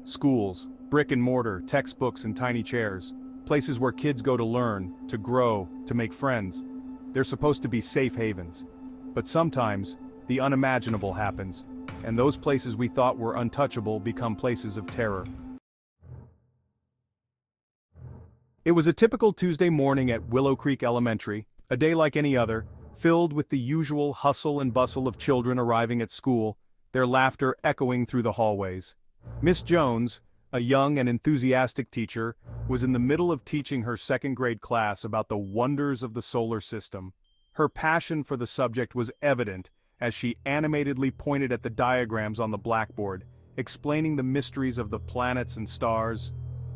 Schools, brick and mortar, textbooks and tiny chairs. Places where kids go to learn, to grow, to make friends. They're supposed to be safe havens. But sometimes, the unimaginable happens, and those places we thought were untouchable become places of terror. It was a typical Tuesday morning at Willow Creek Elementary, a day like any other, filled with the usual hustle and bustle of children arriving at school, their laughter echoing through the hallways. Miss Jones, a young and enthusiastic teacher, was in the middle of teaching her second-grade class about the wonders of the solar system. Her passion for the subject was evident as she animatedly pointed at the diagrams on the blackboard, explaining the mysteries of the planets and stars.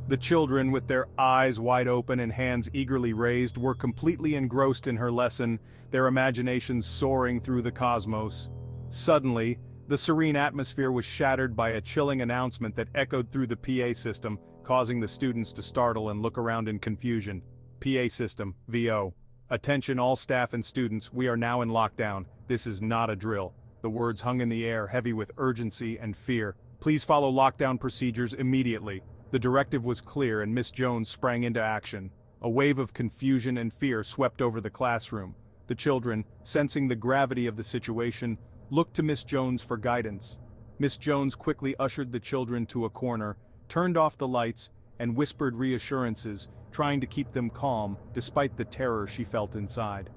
The children, with their eyes wide open and hands eagerly raised, were completely engrossed in her lesson, their imaginations soaring through the cosmos. Suddenly, the serene atmosphere was shattered by a chilling announcement that echoed through the PA system, causing the students to startle and look around in confusion. PA system, VO. Attention all staff and students, we are now in lockdown. This is not a drill. The words hung in the air, heavy with urgency and fear. Please follow lockdown procedures immediately. The directive was clear and Miss Jones sprang into action. A wave of confusion and fear swept over the classroom. The children, sensing the gravity of the situation, looked to Miss Jones for guidance. Miss Jones quickly ushered the children to a corner, turned off the lights, and whispered reassurances, trying to keep them calm despite the terror she felt inside.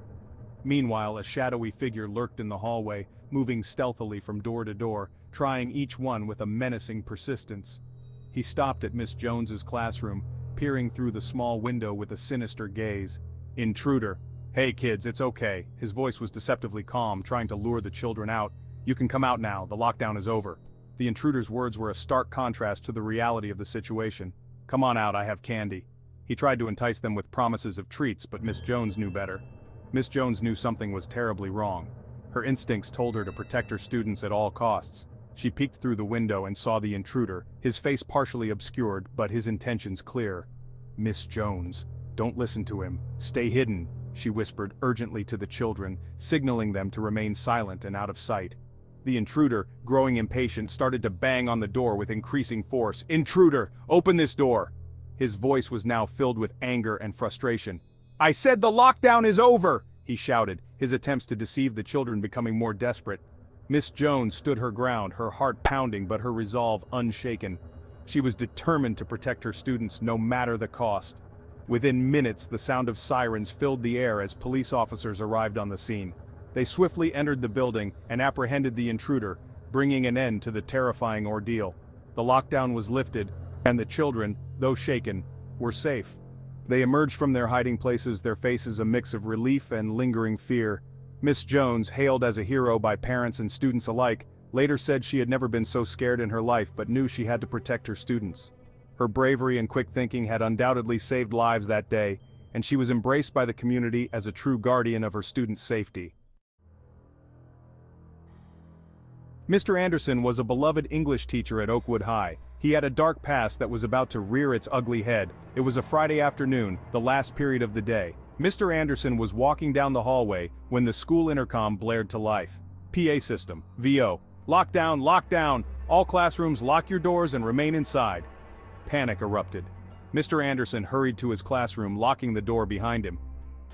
Meanwhile, a shadowy figure lurked in the hallway, moving stealthily from door to door, trying each one with a menacing persistence. He stopped at Miss Jones's classroom, peering through the small window with a sinister gaze. Intruder. Hey kids, it's okay. His voice was deceptively calm, trying to lure the children out. You can come out now, the lockdown is over. The intruder's words were a stark contrast to the reality of the situation. Come on out, I have candy. He tried to entice them with promises of treats, but Miss Jones knew better. Miss Jones knew something was terribly wrong. Her instincts told her to protect her students at all costs. She peeked through the window and saw the intruder, his face partially obscured, but his intentions clear. Miss Jones. Don't listen to him. Stay hidden, she whispered urgently to the children, signaling them to remain silent and out of sight. The intruder, growing impatient, started to bang on the door with increasing force. Intruder, open this door! His voice was now filled with anger and frustration. I said the lockdown is over, he shouted, his attempts to deceive the children becoming more desperate. Miss Jones stood her ground, her heart pounding but her resolve unshaken. She was determined to protect her students no matter the cost. Within minutes, the sound of sirens filled the air as police officers arrived on the scene. They swiftly entered the building and apprehended the intruder, bringing an end to the terrifying ordeal. The lockdown was lifted, and the children, though shaken, were safe. They emerged from their hiding places, their faces a mix of relief and lingering fear. Miss Jones, hailed as a hero by parents and students alike, later said she had never been so scared in her life but knew she had to protect her students. Her bravery and quick thinking had undoubtedly saved lives that day, and she was embraced by the community as a true guardian of her students' safety. Mr. Anderson was a beloved English teacher at Oakwood High. He had a dark past that was about to rear its ugly head. It was a Friday afternoon, the last period of the day. Mr. Anderson was walking down the hallway when the school intercom blared to life. PA system, VO. Lockdown, lockdown! All classrooms lock your doors and remain inside. Panic erupted. Mr. Anderson hurried to his classroom, locking the door behind him.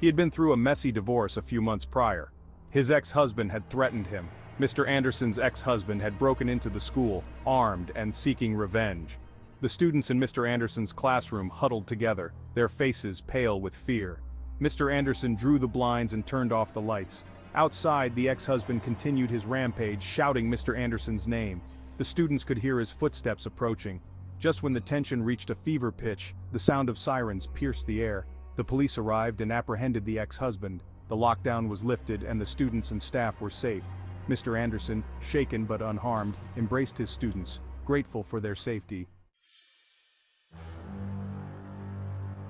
He had been through a messy divorce a few months prior. His ex-husband had threatened him. Mr. Anderson's ex-husband had broken into the school, armed and seeking revenge. The students in Mr. Anderson's classroom huddled together, their faces pale with fear. Mr. Anderson drew the blinds and turned off the lights. Outside, the ex-husband continued his rampage, shouting Mr. Anderson's name. The students could hear his footsteps approaching. Just when the tension reached a fever pitch, the sound of sirens pierced the air. The police arrived and apprehended the ex-husband. The lockdown was lifted and the students and staff were safe. Mr. Anderson, shaken but unharmed, embraced his students, grateful for their safety.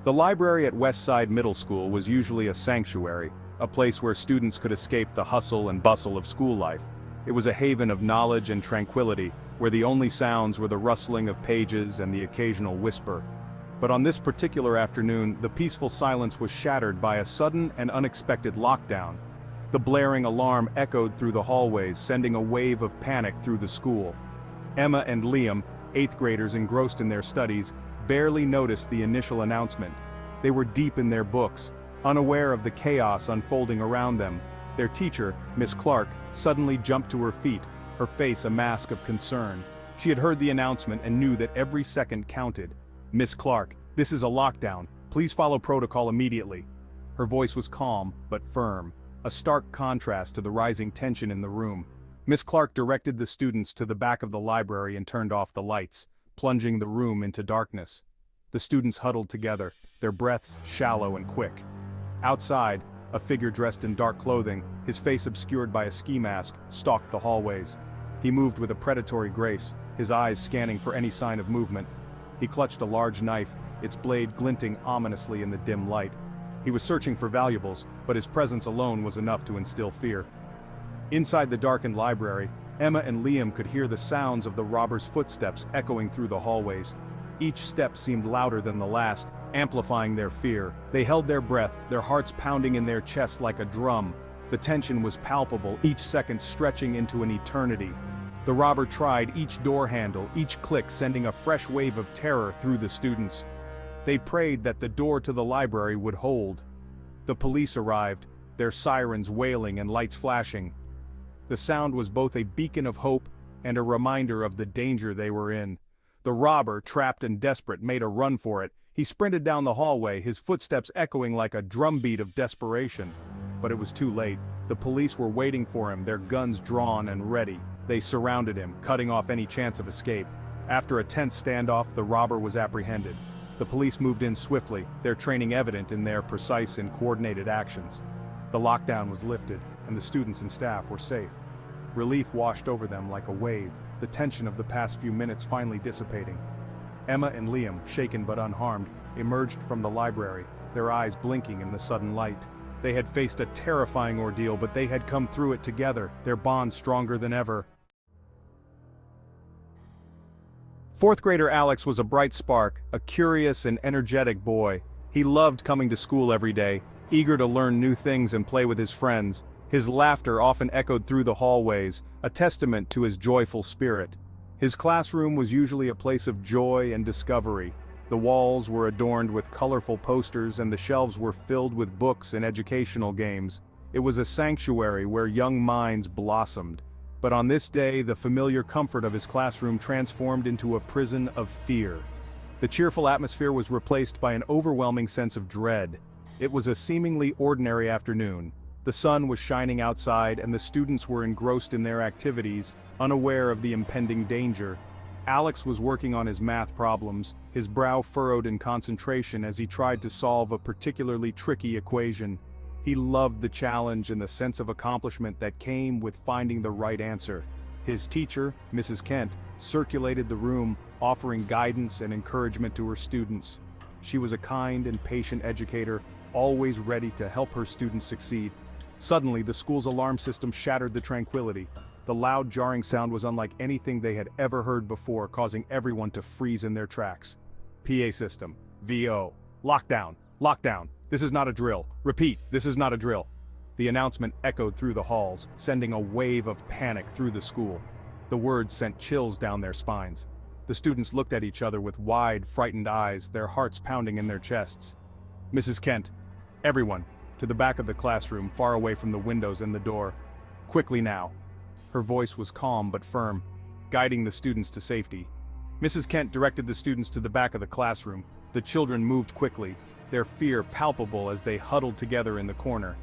The library at Westside Middle School was usually a sanctuary, a place where students could escape the hustle and bustle of school life. It was a haven of knowledge and tranquility, where the only sounds were the rustling of pages and the occasional whisper. But on this particular afternoon, the peaceful silence was shattered by a sudden and unexpected lockdown. The blaring alarm echoed through the hallways, sending a wave of panic through the school. Emma and Liam, Eighth graders engrossed in their studies barely noticed the initial announcement. They were deep in their books, unaware of the chaos unfolding around them. Their teacher, Miss Clark, suddenly jumped to her feet, her face a mask of concern. She had heard the announcement and knew that every second counted. "Miss Clark, this is a lockdown. Please follow protocol immediately." Her voice was calm, but firm, a stark contrast to the rising tension in the room. Miss Clark directed the students to the back of the library and turned off the lights, plunging the room into darkness. The students huddled together, their breaths shallow and quick. Outside, a figure dressed in dark clothing, his face obscured by a ski mask, stalked the hallways. He moved with a predatory grace, his eyes scanning for any sign of movement. He clutched a large knife, its blade glinting ominously in the dim light. He was searching for valuables, but his presence alone was enough to instill fear. Inside the darkened library, Emma and Liam could hear the sounds of the robber's footsteps echoing through the hallways. Each step seemed louder than the last, amplifying their fear. They held their breath, their hearts pounding in their chests like a drum. The tension was palpable, each second stretching into an eternity. The robber tried each door handle, each click sending a fresh wave of terror through the students. They prayed that the door to the library would hold. The police arrived, their sirens wailing and lights flashing. The sound was both a beacon of hope and a reminder of the danger they were in. The robber, trapped and desperate, made a run for it. He sprinted down the hallway, his footsteps echoing like a drumbeat of desperation. But it was too late. The police were waiting for him, their guns drawn and ready. They surrounded him, cutting off any chance of escape. After a tense standoff, the robber was apprehended. The police moved in swiftly, their training evident in their precise and coordinated actions. The lockdown was lifted, and the students and staff were safe. Relief washed over them like a wave, the tension of the past few minutes finally dissipating. Emma and Liam, shaken but unharmed, emerged from the library, their eyes blinking in the sudden light. They had faced a terrifying ordeal, but they had come through it together, their bond stronger than ever. Fourth grader Alex was a bright spark, a curious and energetic boy. He loved coming to school every day, eager to learn new things and play with his friends. His laughter often echoed through the hallways, a testament to his joyful spirit. His classroom was usually a place of joy and discovery. The walls were adorned with colorful posters and the shelves were filled with books and educational games. It was a sanctuary where young minds blossomed. But on this day, the familiar comfort of his classroom transformed into a prison of fear. The cheerful atmosphere was replaced by an overwhelming sense of dread. It was a seemingly ordinary afternoon. The sun was shining outside and the students were engrossed in their activities, unaware of the impending danger. Alex was working on his math problems, his brow furrowed in concentration as he tried to solve a particularly tricky equation. He loved the challenge and the sense of accomplishment that came with finding the right answer. His teacher, Mrs. Kent, circulated the room, offering guidance and encouragement to her students. She was a kind and patient educator, always ready to help her students succeed. Suddenly, the school's alarm system shattered the tranquility. The loud, jarring sound was unlike anything they had ever heard before, causing everyone to freeze in their tracks. PA system. VO. Lockdown. Lockdown. This is not a drill. Repeat, this is not a drill. The announcement echoed through the halls, sending a wave of panic through the school. The words sent chills down their spines. The students looked at each other with wide, frightened eyes, their hearts pounding in their chests. Mrs. Kent. Everyone. To the back of the classroom, far away from the windows and the door. Quickly now. Her voice was calm but firm, guiding the students to safety. Mrs. Kent directed the students to the back of the classroom. The children moved quickly, their fear palpable as they huddled together in the corner.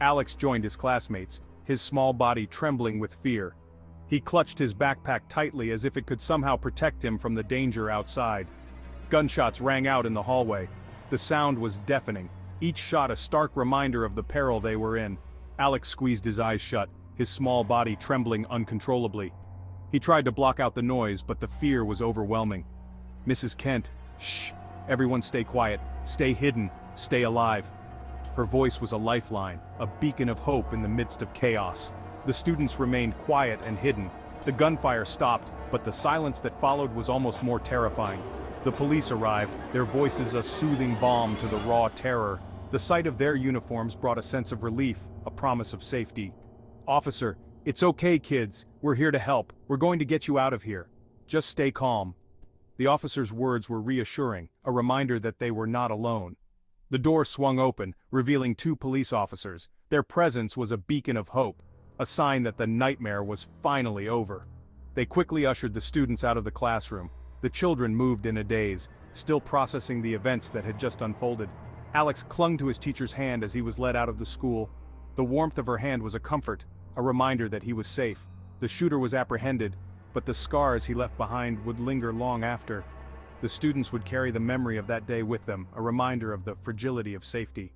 Alex joined his classmates, his small body trembling with fear. He clutched his backpack tightly as if it could somehow protect him from the danger outside. Gunshots rang out in the hallway. The sound was deafening, each shot a stark reminder of the peril they were in. Alex squeezed his eyes shut, his small body trembling uncontrollably. He tried to block out the noise, but the fear was overwhelming. Mrs. Kent, shh, everyone stay quiet, stay hidden, stay alive. Her voice was a lifeline, a beacon of hope in the midst of chaos. The students remained quiet and hidden. The gunfire stopped, but the silence that followed was almost more terrifying. The police arrived, their voices a soothing balm to the raw terror. The sight of their uniforms brought a sense of relief, a promise of safety. Officer, it's okay, kids. We're here to help. We're going to get you out of here. Just stay calm. The officer's words were reassuring, a reminder that they were not alone. The door swung open, revealing 2 police officers. Their presence was a beacon of hope, a sign that the nightmare was finally over. They quickly ushered the students out of the classroom. The children moved in a daze, still processing the events that had just unfolded. Alex clung to his teacher's hand as he was led out of the school. The warmth of her hand was a comfort, a reminder that he was safe. The shooter was apprehended, but the scars he left behind would linger long after. The students would carry the memory of that day with them, a reminder of the fragility of safety.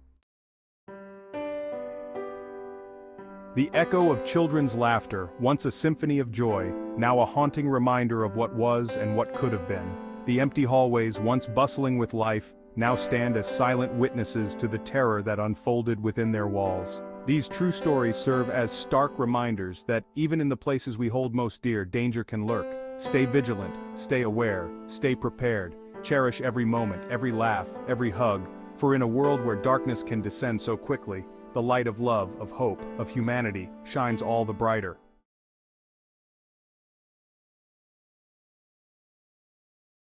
The echo of children's laughter, once a symphony of joy, now a haunting reminder of what was and what could have been. The empty hallways, once bustling with life, now stand as silent witnesses to the terror that unfolded within their walls. These true stories serve as stark reminders that, even in the places we hold most dear, danger can lurk. Stay vigilant, stay aware, stay prepared, cherish every moment, every laugh, every hug, for in a world where darkness can descend so quickly, the light of love, of hope, of humanity, shines all the brighter.